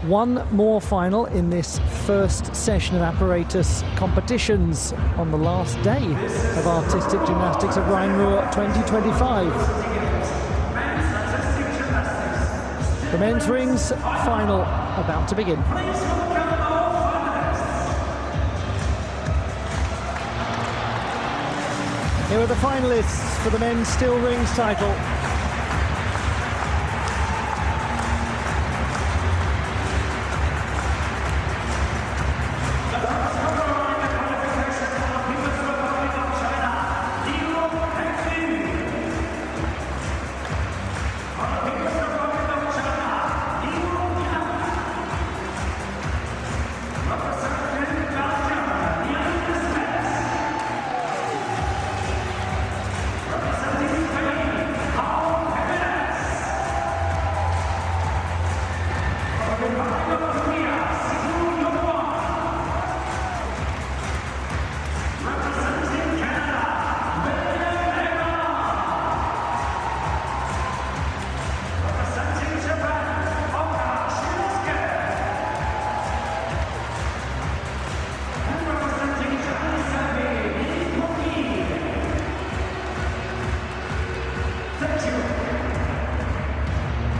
One more final in this first session of apparatus competitions on the last day of artistic gymnastics at Rhine-Ruhr 2025. The men's rings final about to begin. Here are the finalists for the men's steel rings title.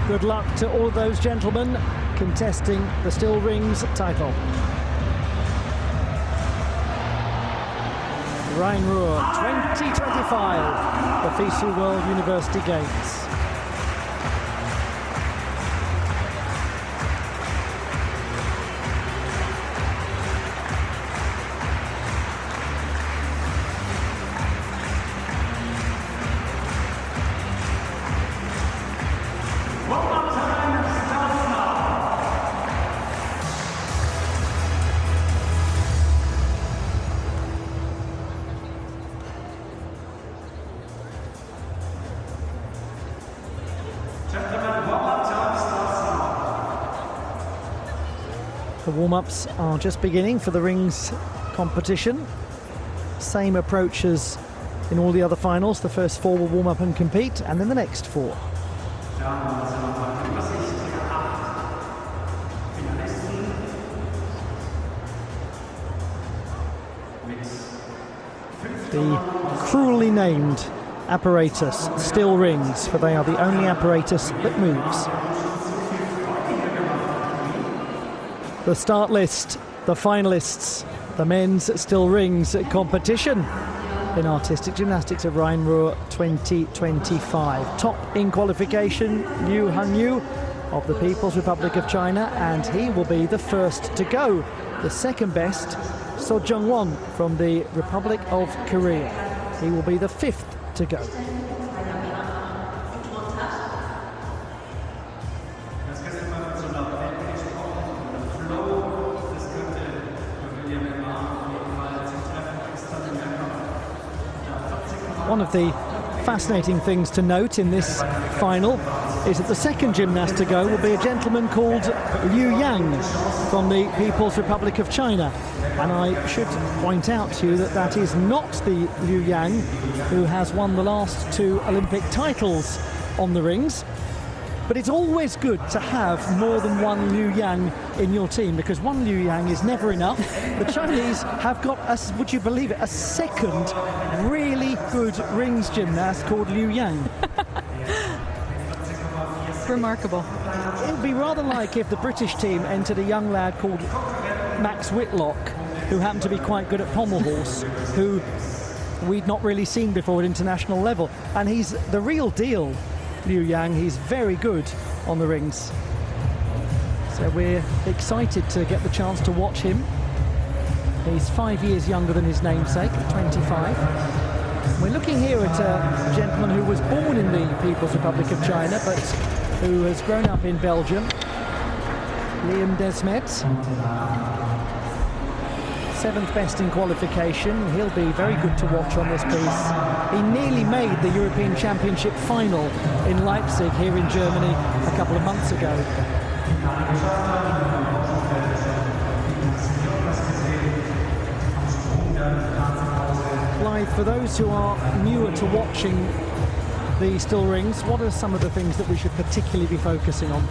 Good luck to all of those gentlemen contesting the steel rings title. Rhine-Ruhr 2025, the FISU World University Games. The warm-ups are just beginning for the rings competition. Same approach as in all the other finals. The first four will warm up and compete, and then the next four. The cruelly named apparatus, steel rings, for they are the only apparatus that moves. The start list, the finalists, the men's steel rings competition in artistic gymnastics at Rhine-Ruhr 2025. Top in qualification, Liu Hongyu of the People's Republic of China, and he will be the first to go. The second best, So Jung-won from the Republic of Korea. He will be the fifth to go. One of the fascinating things to note in this final is that the second gymnast to go will be a gentleman called Liu Yang from the People's Republic of China. And I should point out to you that that is not the Liu Yang who has won the last two Olympic titles on the rings. But it's always good to have more than one Liu Yang in your team, because one Liu Yang is never enough. The Chinese have got, would you believe it, a second really good rings gymnast called Liu Yang. Remarkable. It would be rather like if the British team entered a young lad called Max Whitlock, who happened to be quite good at pommel horse, who we'd not really seen before at international level. And he's the real deal, Liu Yang. He's very good on the rings. So we're excited to get the chance to watch him. He's 5 years younger than his namesake, 25. We're looking here at a gentleman who was born in the People's Republic of China, but who has grown up in Belgium. Liam Desmet. Seventh best in qualification. He'll be very good to watch on this piece. He nearly made the European Championship final in Leipzig here in Germany a couple of months ago. Blythe, for those who are newer to watching the steel rings, what are some of the things that we should particularly be focusing on?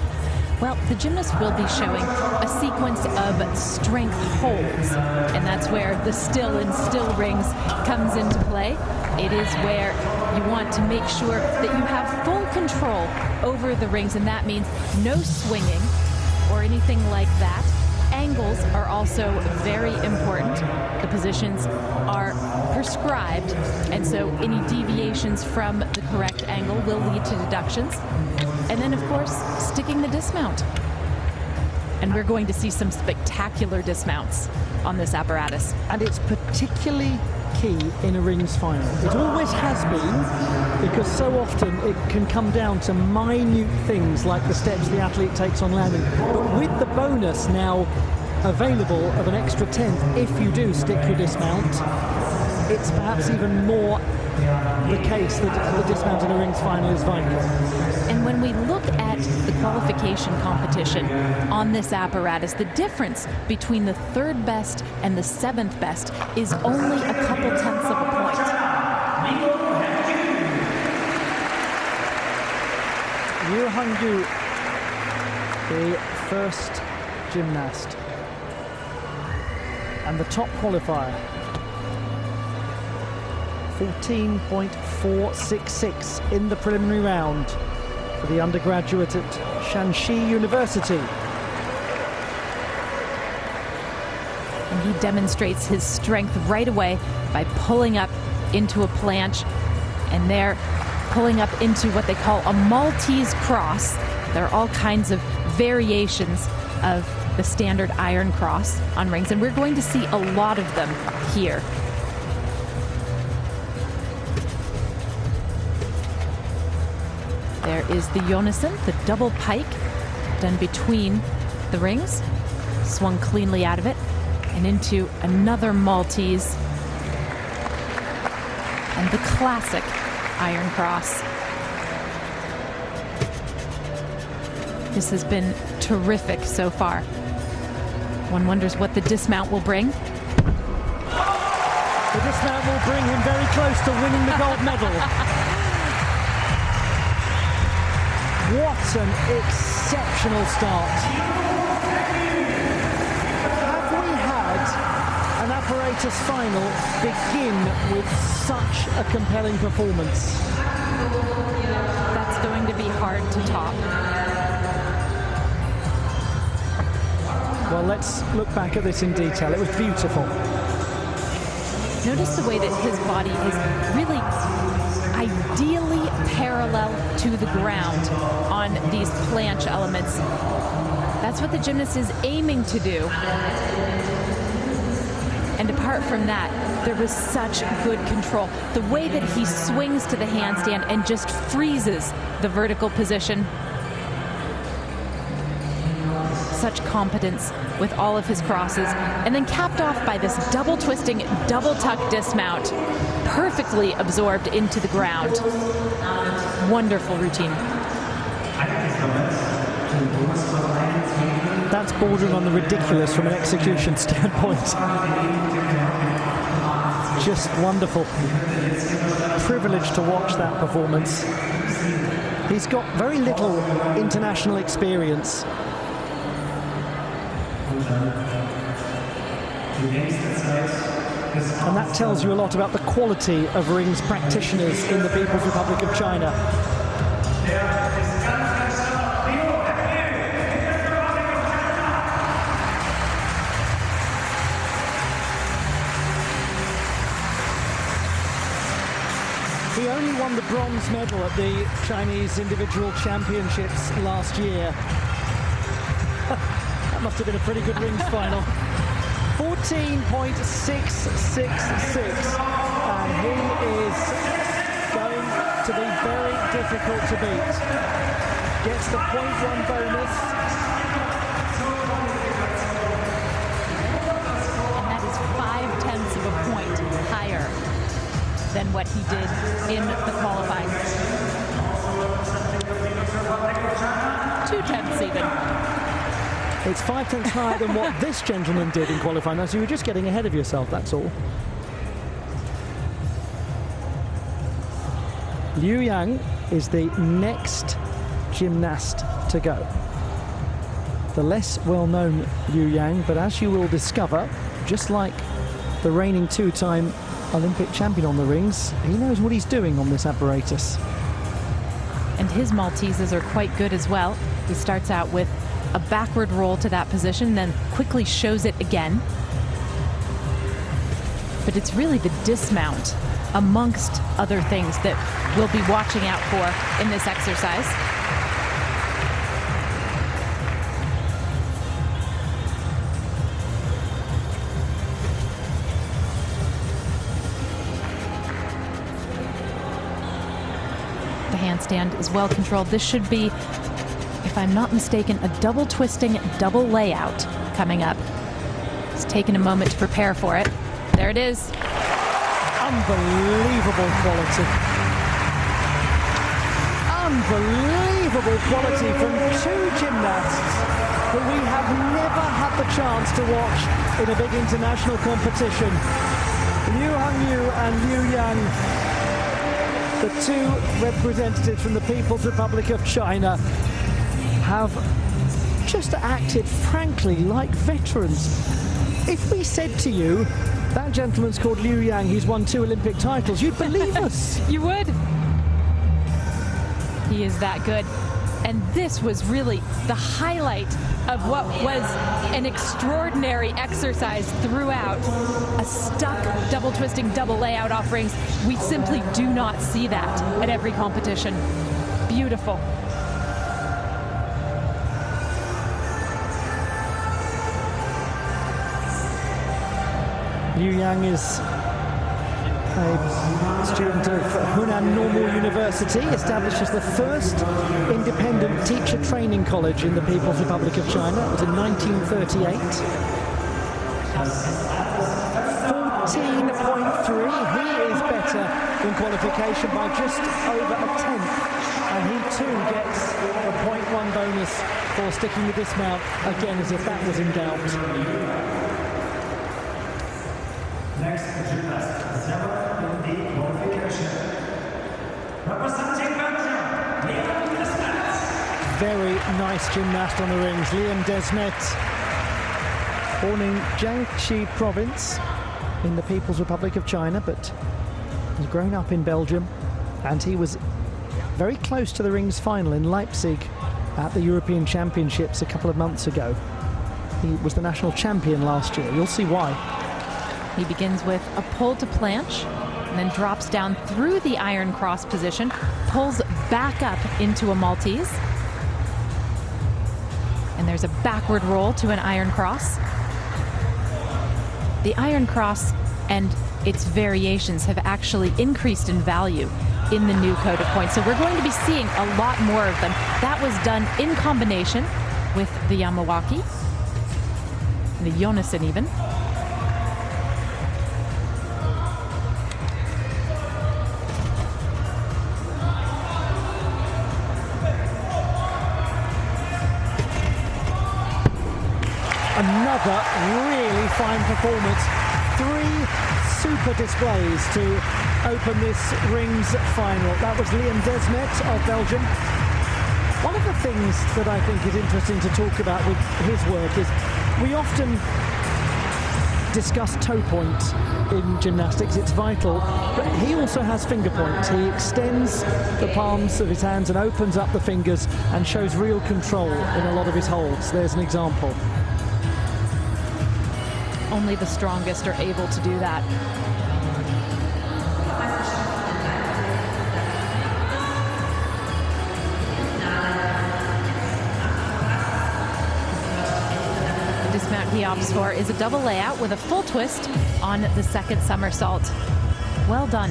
Well, the gymnast will be showing a sequence of strength holds, and that's where the still and still rings comes into play. It is where you want to make sure that you have full control over the rings, and that means no swinging or anything like that. Angles are also very important. The positions are prescribed, and so any deviations from the correct angle will lead to deductions. And then, of course, sticking the dismount. And we're going to see some spectacular dismounts on this apparatus. And it's particularly key in a rings final. It always has been, because so often it can come down to minute things like the steps the athlete takes on landing. But with the bonus now available of an extra 10th if you do stick your dismount, it's perhaps even more the case that the dismount in a rings final is vital. And when we look at the qualification competition on this apparatus, the difference between the third best and the seventh best is only a couple tenths of a point. Yu Hongyu, the first gymnast and the top qualifier. 14.466 in the preliminary round for the undergraduate at Shanxi University. And he demonstrates his strength right away by pulling up into a planche, and there pulling up into what they call a Maltese cross. There are all kinds of variations of the standard iron cross on rings, and we're going to see a lot of them here. There is the Jonasson, the double pike, done between the rings, swung cleanly out of it, and into another Maltese, and the classic iron cross. This has been terrific so far. One wonders what the dismount will bring. The dismount will bring him very close to winning the gold medal. What an exceptional start. Have we had an apparatus final begin with such a compelling performance? That's going to be hard to top. Well, let's look back at this in detail. It was beautiful. Notice the way that his body is really ideally parallel to the ground on these planche elements. That's what the gymnast is aiming to do. And apart from that, there was such good control. The way that he swings to the handstand and just freezes the vertical position. Such competence with all of his crosses, and then capped off by this double twisting, double tuck dismount, perfectly absorbed into the ground. Wonderful routine. That's bordering on the ridiculous from an execution standpoint. Just wonderful. Privileged to watch that performance. He's got very little international experience. And that tells you a lot about the quality of rings practitioners in the People's Republic of China. He only won the bronze medal at the Chinese Individual Championships last year. That must have been a pretty good rings final. 14.666, and he is going to be very difficult to beat. Gets the 0.1 bonus. And that is 0.5 of a point higher than what he did in the qualifying. 0.2 even. It's 0.5 higher than what this gentleman did in qualifying. So you were just getting ahead of yourself, that's all. Liu Yang is the next gymnast to go. the less well-known Liu Yang, but as you will discover, just like the reigning two-time Olympic champion on the rings, he knows what he's doing on this apparatus. And his Maltesers are quite good as well. He starts out with a backward roll to that position, then quickly shows it again. But it's really the dismount, amongst other things, that we'll be watching out for in this exercise. The handstand is well controlled. This should be, if I'm not mistaken, a double twisting, double layout coming up. It's taken a moment to prepare for it. There it is. Unbelievable quality. Unbelievable quality from two gymnasts who we have never had the chance to watch in a big international competition. Liu Hongyu and Liu Yang, the two representatives from the People's Republic of China, have just acted, frankly, like veterans. If we said to you, that gentleman's called Liu Yang, he's won 2 Olympic titles, you'd believe us. You would. He is that good. And this was really the highlight of what was an extraordinary exercise throughout. A stuck double twisting, double layout off rings. We simply do not see that at every competition. Beautiful. Liu Yang is a student of Hunan Normal University, established as the first independent teacher training college in the People's Republic of China. It was in 1938. 14.3. He is better in qualification by just over a tenth. And he too gets a 0.1 bonus for sticking the dismount, again as if that was in doubt. Next gymnast, 7 qualification. Representing Belgium, Liam Desmet. Very nice gymnast on the rings, Liam Desmet. Born in Jiangxi province in the People's Republic of China, but has grown up in Belgium, and he was very close to the rings final in Leipzig at the European Championships a couple of months ago. He was the national champion last year. You'll see why. He begins with a pull to planche, and then drops down through the iron cross position, pulls back up into a Maltese. And there's a backward roll to an iron cross. The iron cross and its variations have actually increased in value in the new code of points. So we're going to be seeing a lot more of them. That was done in combination with the Yamawaki, the Yonasan even. Another really fine performance. 3 super displays to open this rings final. That was Liam Desmet of Belgium. One of the things that I think is interesting to talk about with his work is we often discuss toe point in gymnastics. It's vital, but he also has finger point. He extends the palms of his hands and opens up the fingers and shows real control in a lot of his holds. There's an example. Only the strongest are able to do that. The dismount he opts for is a double layout with a full twist on the second somersault. Well done.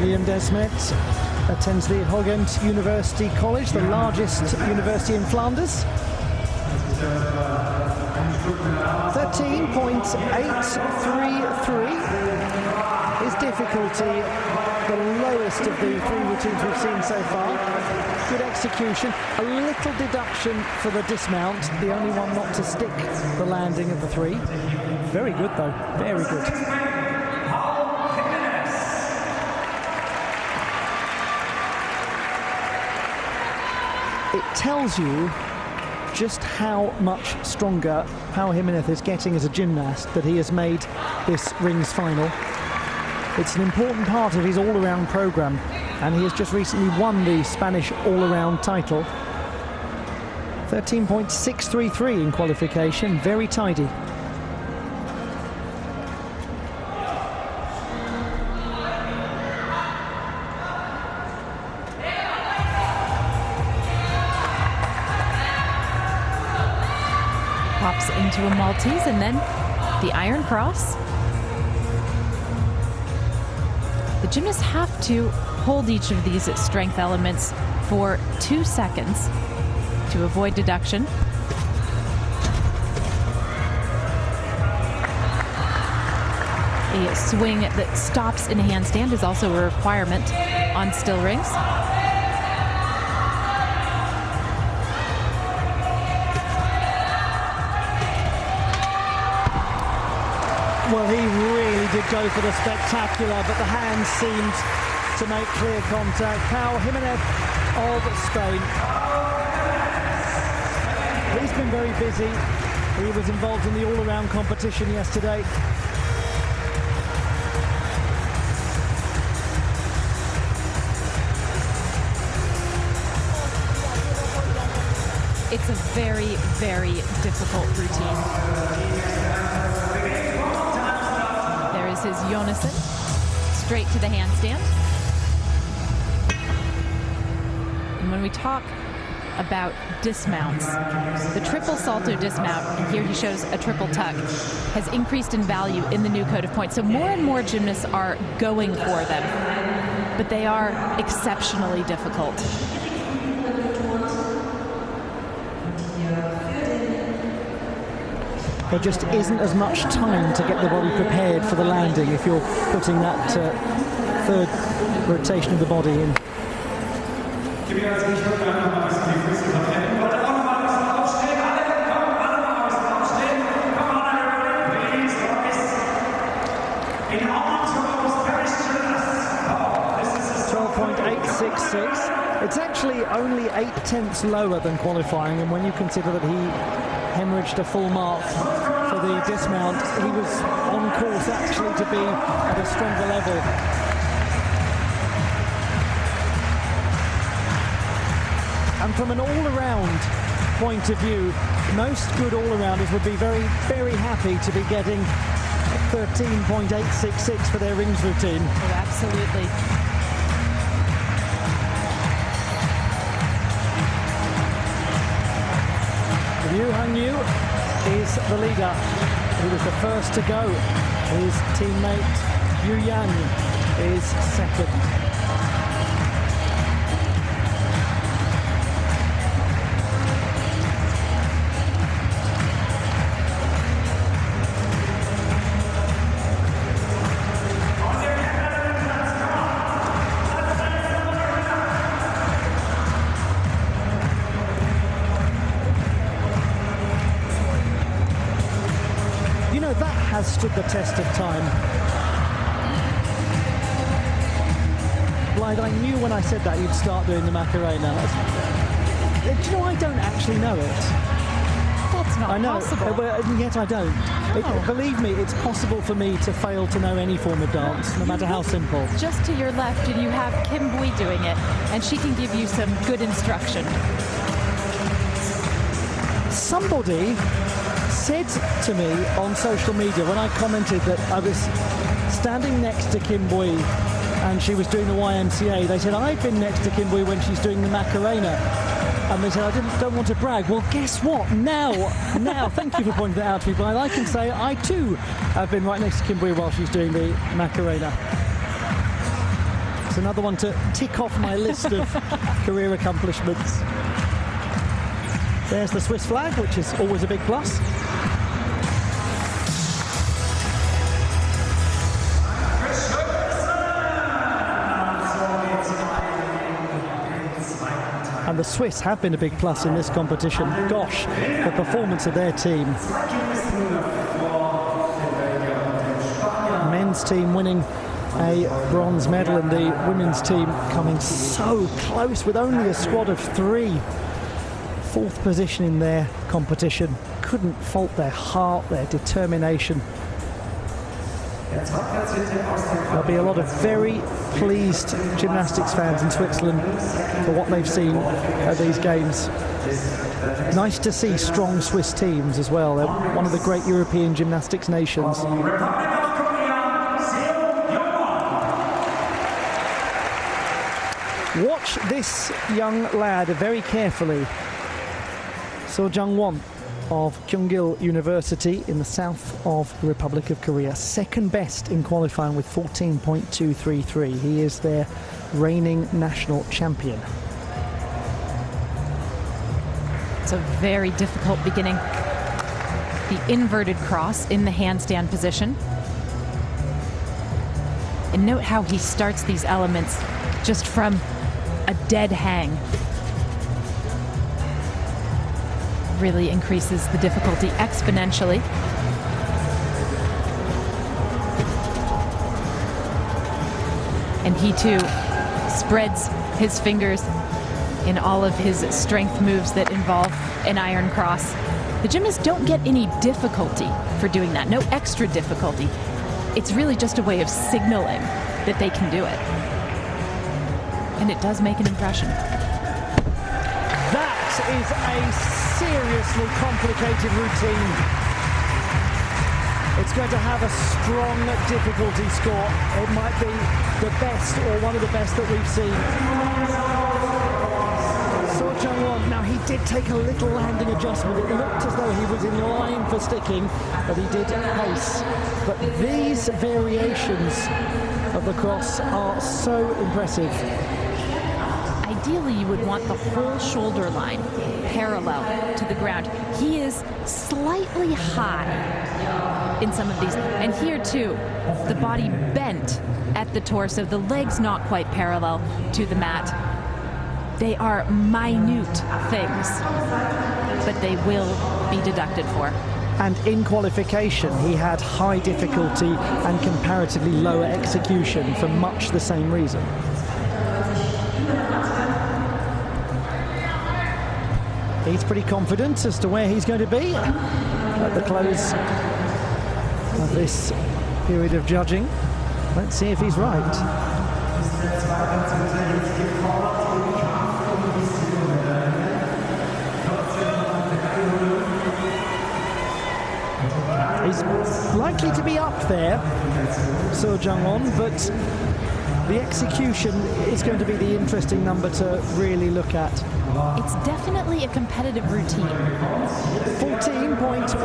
Liam Desmet attends the Hoogland University College, the largest university in Flanders. 13.833. His difficulty, the lowest of the 3 routines we've seen so far. good execution. A little deduction for the dismount, the only one not to stick the landing of the three. Very good though, very good. It tells you just how much stronger Paulo Jimenez is getting as a gymnast that he has made this rings final. It's an important part of his all-around program, and he has just recently won the Spanish all-around title. 13.633 in qualification, very tidy. Pops into a Maltese and then the iron cross. The gymnasts have to hold each of these strength elements for 2 seconds to avoid deduction. A swing that stops in a handstand is also a requirement on still rings. Well, he really did go for the spectacular, but the hands seemed to make clear contact. Paulo Jimenez of Spain. He's been very busy. He was involved in the all-around competition yesterday. It's a very, very difficult routine. There is his Jonassen, straight to the handstand. And when we talk about dismounts, the triple salto dismount, and here he shows a triple tuck, has increased in value in the new code of points. So more and more gymnasts are going for them, but they are exceptionally difficult. There just isn't as much time to get the body prepared for the landing if you're putting that third rotation of the body in. It's actually only 8/10 lower than qualifying, and when you consider that he hemorrhaged a full mark for the dismount, he was on course actually to be at a stronger level. And from an all-around point of view, most good all-arounders would be very, very happy to be getting 13.866 for their rings routine. Oh, absolutely. Yu Hangyu is the leader. He was the first to go. His teammate Yu Yang is second. Stood the test of time. Blythe, I knew when I said that you'd start doing the Macarena. Do you know, I don't actually know it. That's not possible. And yet I don't. No. Believe me, it's possible for me to fail to know any form of dance, no matter how simple. Just to your left, and you have Kim Bui doing it, and she can give you some good instruction. Somebody said to me on social media when I commented that I was standing next to Kim Bui and she was doing the YMCA, they said I've been next to Kim Bui when she's doing the Macarena, and they said I don't want to brag. Well, guess what? Now, thank you for pointing that out to me, but I can say I too have been right next to Kim Bui while she's doing the Macarena. It's another one to tick off my list of career accomplishments. There's the Swiss flag, which is always a big plus. Zweiten Teil. And the Swiss have been a big plus in this competition. Gosh, the performance of their team. Men's team winning a bronze medal and the women's team coming so close with only a squad of 3. 4th position in their competition. Couldn't fault their heart, their determination. There'll be a lot of very pleased gymnastics fans in Switzerland for what they've seen at these games. Nice to see strong Swiss teams as well. They're one of the great European gymnastics nations. Watch this young lad very carefully. So Jung-won of Kyungil University in the south of the Republic of Korea. 2nd best in qualifying with 14.233. He is their reigning national champion. It's a very difficult beginning. The inverted cross in the handstand position. And note how he starts these elements just from a dead hang. Really increases the difficulty exponentially. And he too spreads his fingers in all of his strength moves that involve an iron cross. The gymnasts don't get any difficulty for doing that, no extra difficulty. It's really just a way of signaling that they can do it. And it does make an impression. That is a seriously complicated routine. It's going to have a strong difficulty score. It might be the best or one of the best that we've seen. So Jung-won, now he did take a little landing adjustment. It looked as though he was in line for sticking, but he did pace. But these variations of the cross are so impressive. Ideally, you would want the whole shoulder line parallel to the ground. He is slightly high in some of these. And here too, the body bent at the torso, the legs not quite parallel to the mat. They are minute things, but they will be deducted for. And in qualification, he had high difficulty and comparatively lower execution for much the same reason. He's pretty confident as to where he's going to be at the close of this period of judging. Let's see if he's right. He's likely to be up there, So Jung-won, but the execution is going to be the interesting number to really look at. It's definitely a competitive routine. 14.166.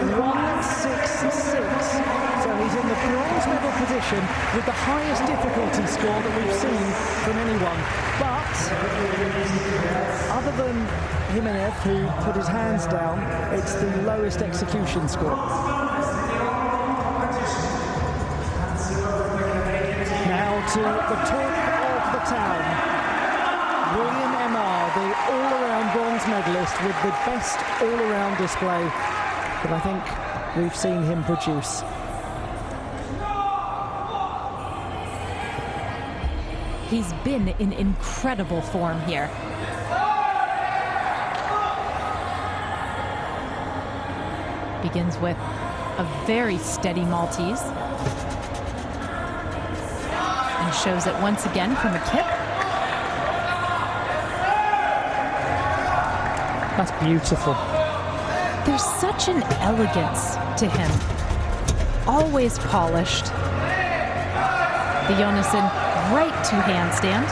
So he's in the bronze medal position with the highest difficulty score that we've seen from anyone. But other than Jimenez, who put his hands down, it's the lowest execution score. Now to the talk of the town. William Emar, the all-around bronze medalist with the best all-around display that I think we've seen him produce. He's been in incredible form here. Begins with a very steady Maltese. And shows it once again from a kip. That's beautiful. There's such an elegance to him. Always polished. The Jonassen right to handstand.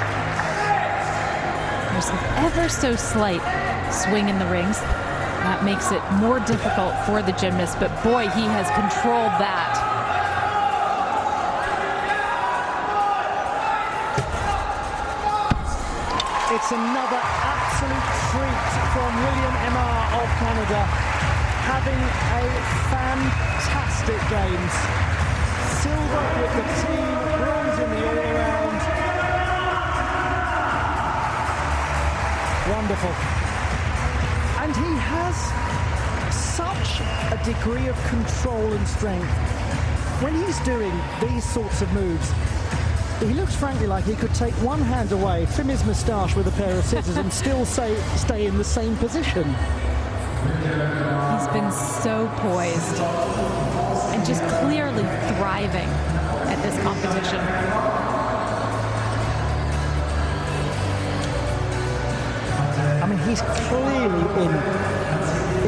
There's an ever so slight swing in the rings. That makes it more difficult for the gymnast, but boy, he has controlled that. It's another absolute treat from William Emar of Canada, having a fantastic games. Silver with the team, bronze in the all-around. Wonderful. And he has such a degree of control and strength. When he's doing these sorts of moves, he looks frankly like he could take one hand away, trim his moustache with a pair of scissors and still stay in the same position. He's been so poised and just clearly thriving at this competition. I mean, he's clearly in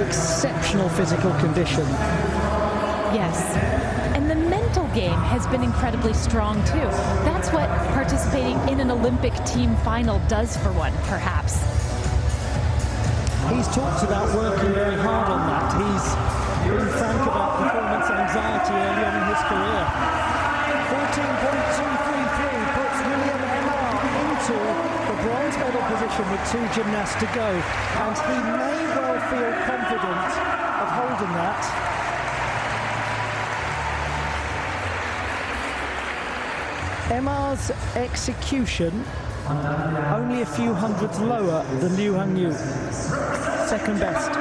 exceptional physical condition. Yes. And the mental game has been incredibly strong, too. That's what participating in an Olympic team final does for one, perhaps. He's talked about working very hard on that. He's been frank about performance anxiety early on in his career. 14.233 puts William Emar into the bronze medal position with 2 gymnasts to go. And he may well feel confident of holding that. Emar's execution only a few hundreds lower than Liu Hangyu, second best.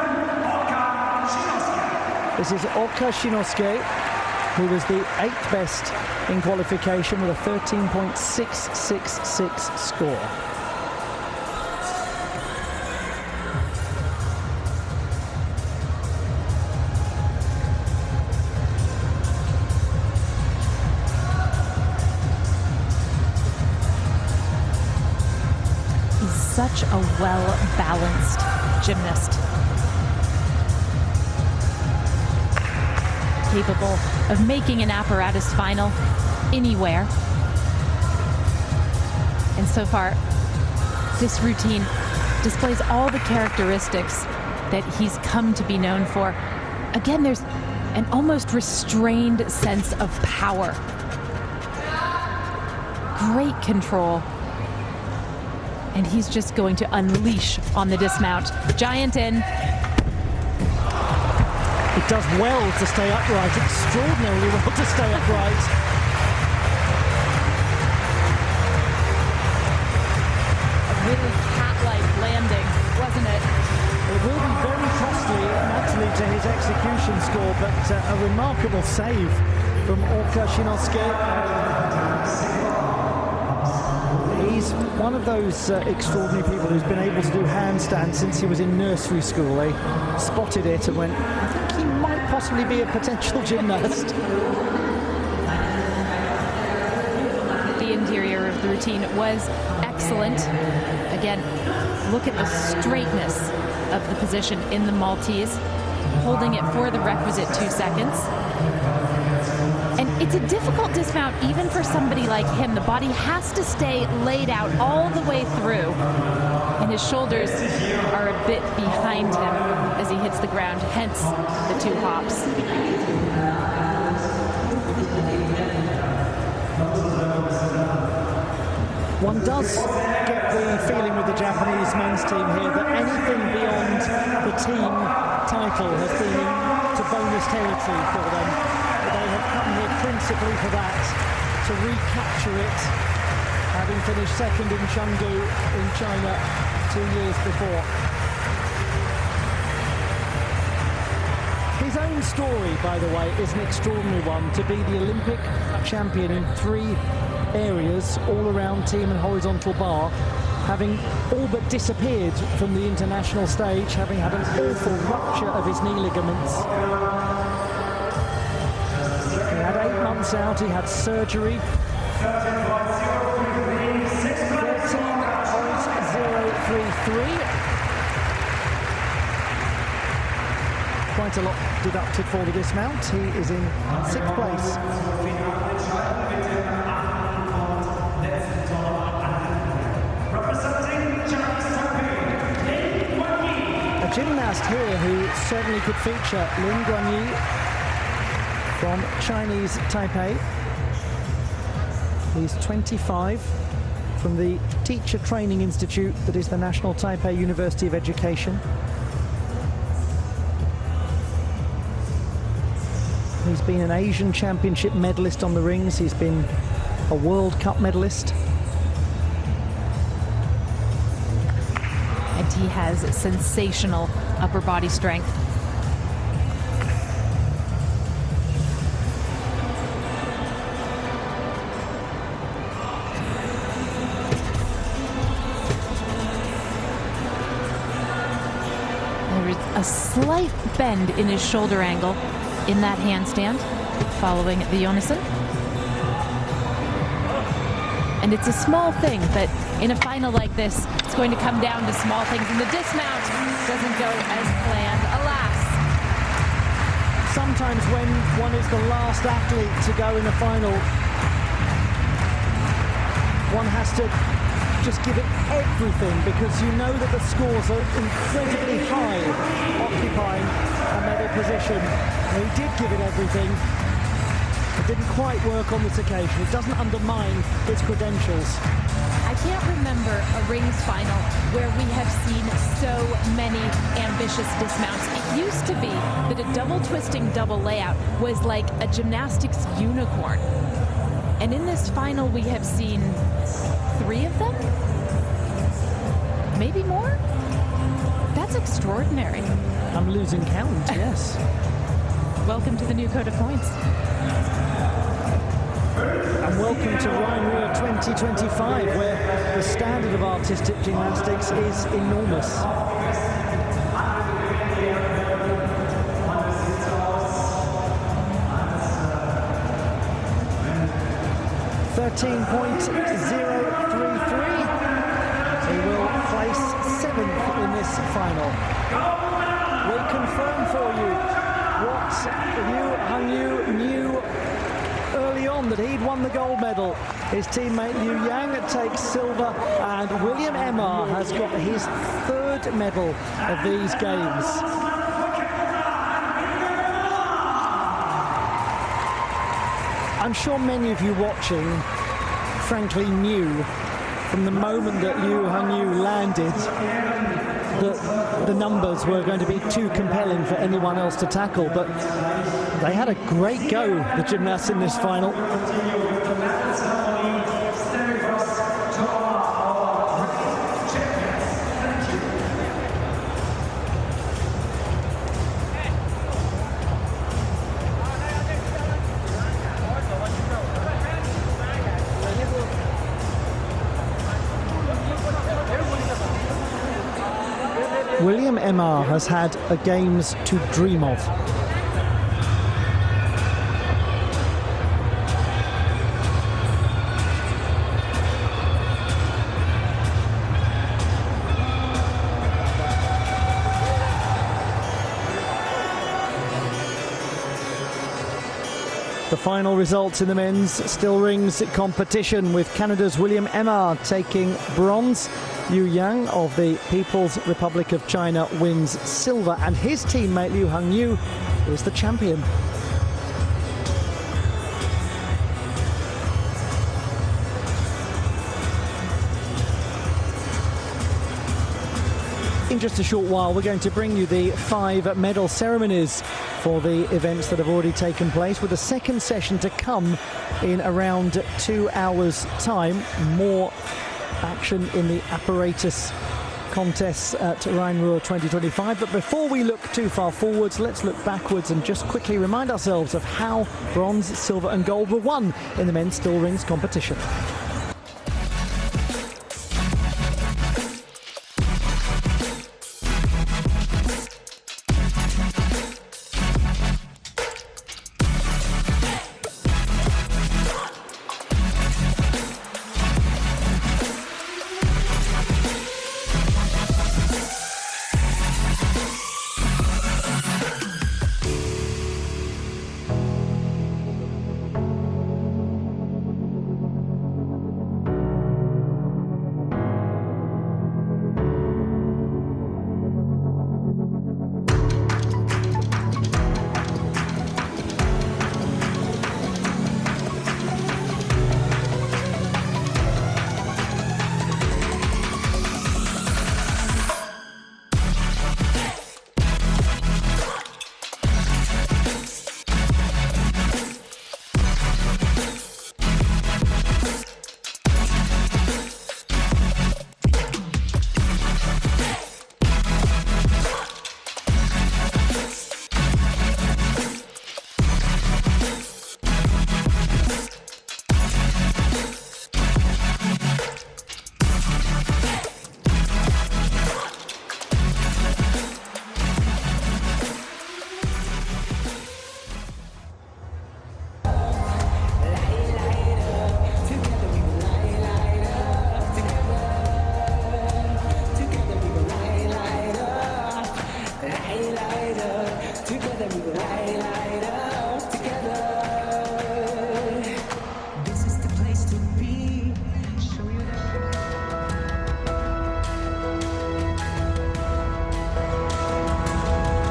This is Oka Shinosuke, who was the 8th best in qualification with a 13.666 score. Such a well-balanced gymnast. Capable of making an apparatus final anywhere. And so far, this routine displays all the characteristics that he's come to be known for. Again, there's an almost restrained sense of power. Great control. And he's just going to unleash on the dismount. Giant in. It does well to stay upright, extraordinarily well to stay upright. A really cat-like landing, wasn't it? It will be very costly, naturally, to his execution score, but a remarkable save from Oka Shinosuke. He's one of those extraordinary people who's been able to do handstands since he was in nursery school. They spotted it and went, I think he might possibly be a potential gymnast. The interior of the routine was excellent. Again, look at the straightness of the position in the Maltese, holding it for the requisite 2 seconds. And it's a difficult dismount even for somebody like him. The body has to stay laid out all the way through. And his shoulders are a bit behind him as he hits the ground, hence the 2 hops. One does get the feeling with the Japanese men's team here that anything beyond the team title has been into bonus territory for them. They have come here principally for that, to recapture it, having finished second in Chengdu in China 2 years before. His own story, by the way, is an extraordinary one, to be the Olympic champion in 3 areas, all around team and horizontal bar, having all but disappeared from the international stage, having had an awful rupture of his knee ligaments. He had 8 months out, he had surgery. 13.033. Quite a lot deducted for the dismount. He is in 6th place. A gymnast here who certainly could feature, Lin Guanyi from Chinese Taipei. He's 25, from the Teacher Training Institute that is the National Taipei University of Education. He's been an Asian Championship medalist on the rings. He's been a World Cup medalist. And and he has sensational upper body strength. There is a slight bend in his shoulder angle in that handstand following the Jonassen. And it's a small thing, but in a final like this, it's going to come down to small things, and the dismount doesn't go as planned, alas. Sometimes when one is the last athlete to go in a final, one has to just give it everything, because you know that the scores are incredibly high, occupying a medal position. And he did give it everything. It didn't quite work on this occasion. It doesn't undermine his credentials. I can't remember a rings final where we have seen so many ambitious dismounts. It used to be that a double twisting double layout was like a gymnastics unicorn. And in this final, we have seen 3 of them? Maybe more? That's extraordinary. I'm losing count, yes. Welcome to the new code of points. And welcome to Rhine-Ruhr 2025, where the standard of artistic gymnastics is enormous. 13.033. He will place 7th in this final. We confirm for you what Liu Hongyu knew early on, that he'd won the gold medal. His teammate Liu Yang takes silver, and William Emar has got his 3rd medal of these games. I'm sure many of you watching frankly knew from the moment that Liu Hongyu landed that the numbers were going to be too compelling for anyone else to tackle, but they had a great go, the gymnasts, in this final. William Emar has had a Games to dream of. The final results in the men's still rings competition, with Canada's William Emar taking bronze. Liu Yang of the People's Republic of China wins silver, and his teammate Liu Hongyu is the champion. In just a short while, we're going to bring you the 5 medal ceremonies for the events that have already taken place, with a second session to come in around 2 hours' time. More action in the apparatus contests at Rhine-Ruhr 2025. But before we look too far forwards, let's look backwards and just quickly remind ourselves of how bronze, silver and gold were won in the men's still rings competition.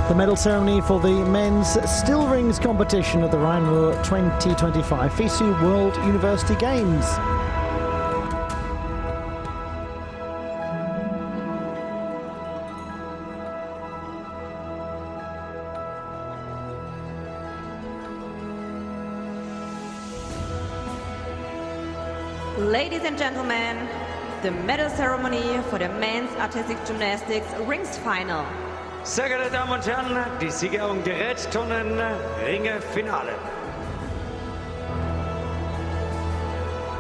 The medal ceremony for the men's still rings competition at the Rhine-Ruhr 2025 FISU World University Games. Ladies and gentlemen, the medal ceremony for the men's artistic gymnastics rings final. Sehr geehrte Damen und Herren, die Sieger- und Gerätturnen Ringe-Finale.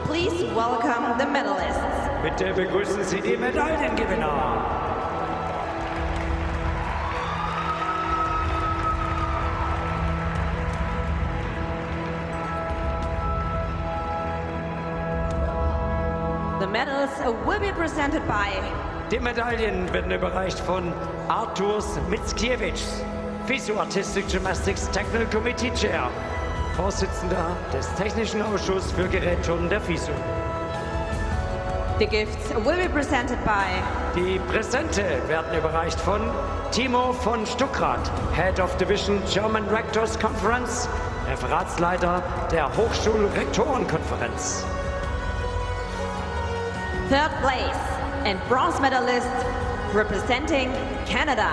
Please welcome the medalists. Bitte begrüßen Sie die Medaillengewinner. The medals will be presented by Die Medaillen werden überreicht von Arturs Mickiewicz, FISU Artistic Gymnastics Technical Committee Chair, Vorsitzender des Technischen Ausschusses für Gerätturnen der FISU. The gifts will be presented by Die Präsente werden überreicht von Timo von Stuckrad, Head of Division German Rectors Conference, Referatsleiter der Hochschulrektorenkonferenz. third place and bronze medalist representing Canada.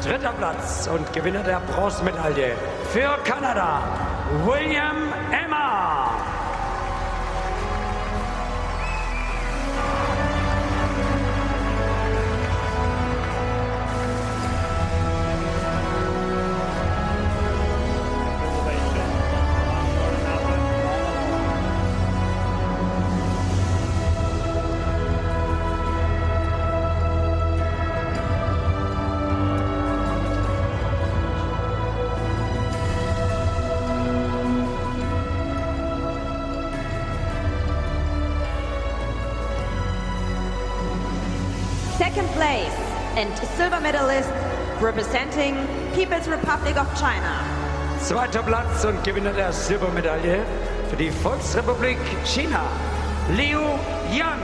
Dritter Platz und Gewinner der Bronzemedaille für Kanada, William Emma. Second place and silver medalist representing People's Republic of China. Zweiter Platz und Gewinner der Silbermedaille für die Volksrepublik China, Liu Yang.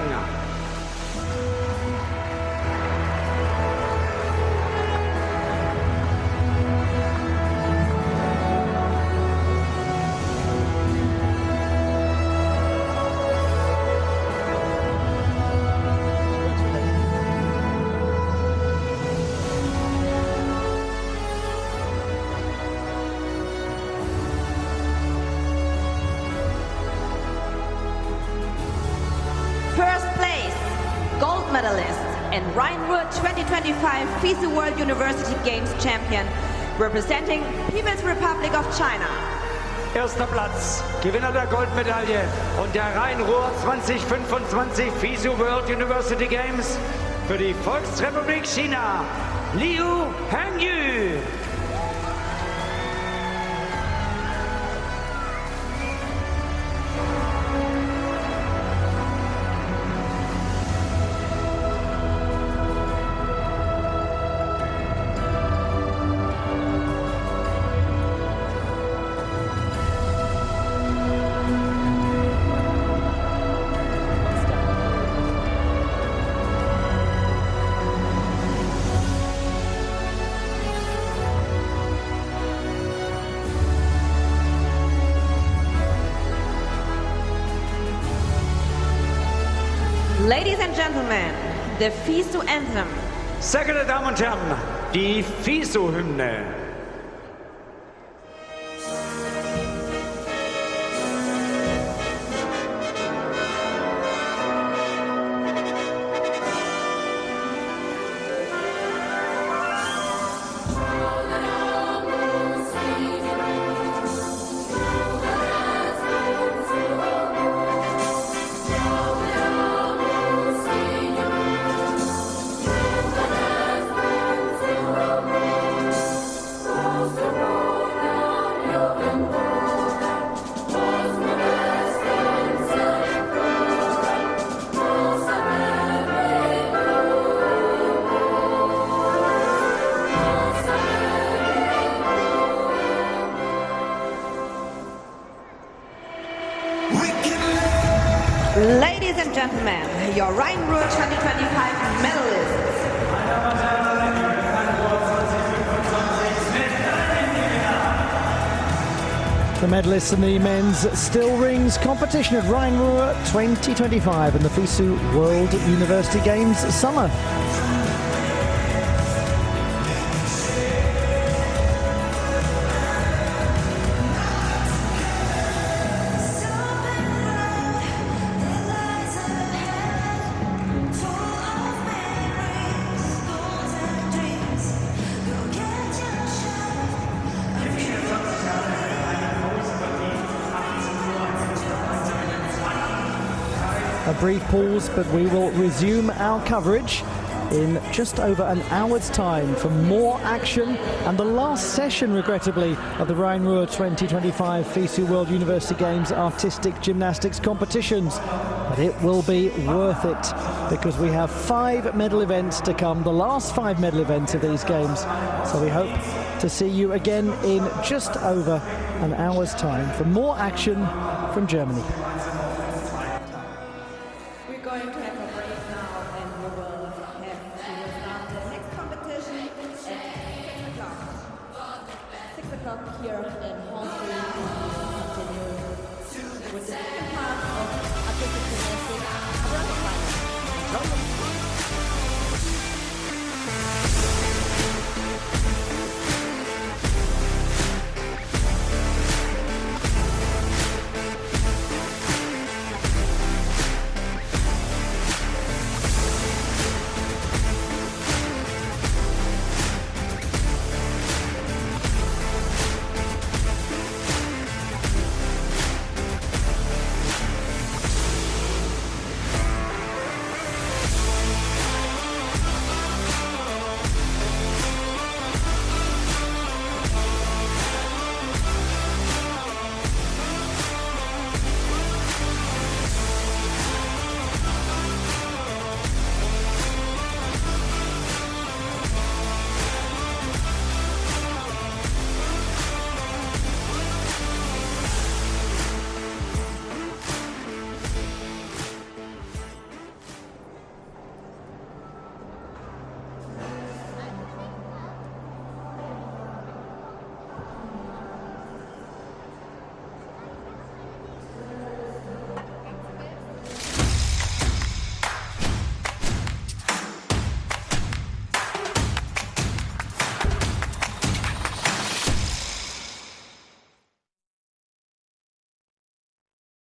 First place, gold medalist and Rhine-Ruhr 2025 FISU World University Games champion representing People's Republic of China. Erster Platz, Gewinner der Goldmedaille und der Rhein-Ruhr 2025 FISU World University Games für die Volksrepublik China, Liu Hengyu. Ladies and gentlemen, the FISU anthem. Sehr geehrte Damen und Herren, die FISU-Hymne. Ladies and gentlemen, your Rhine-Ruhr 2025 medalists. The medalists in the men's still rings competition at Rhine-Ruhr 2025 in the FISU World University Games Summer. A brief pause, but we will resume our coverage in just over an hour's time for more action and the last session, regrettably, of the Rhine-Ruhr 2025 FISU World University Games Artistic Gymnastics competitions. But it will be worth it because we have 5 medal events to come, the last 5 medal events of these games. So we hope to see you again in just over an hour's time for more action from Germany. Going to have a break now, and we will start the next competition at 6 o'clock. 6 o'clock here in Hong Kong.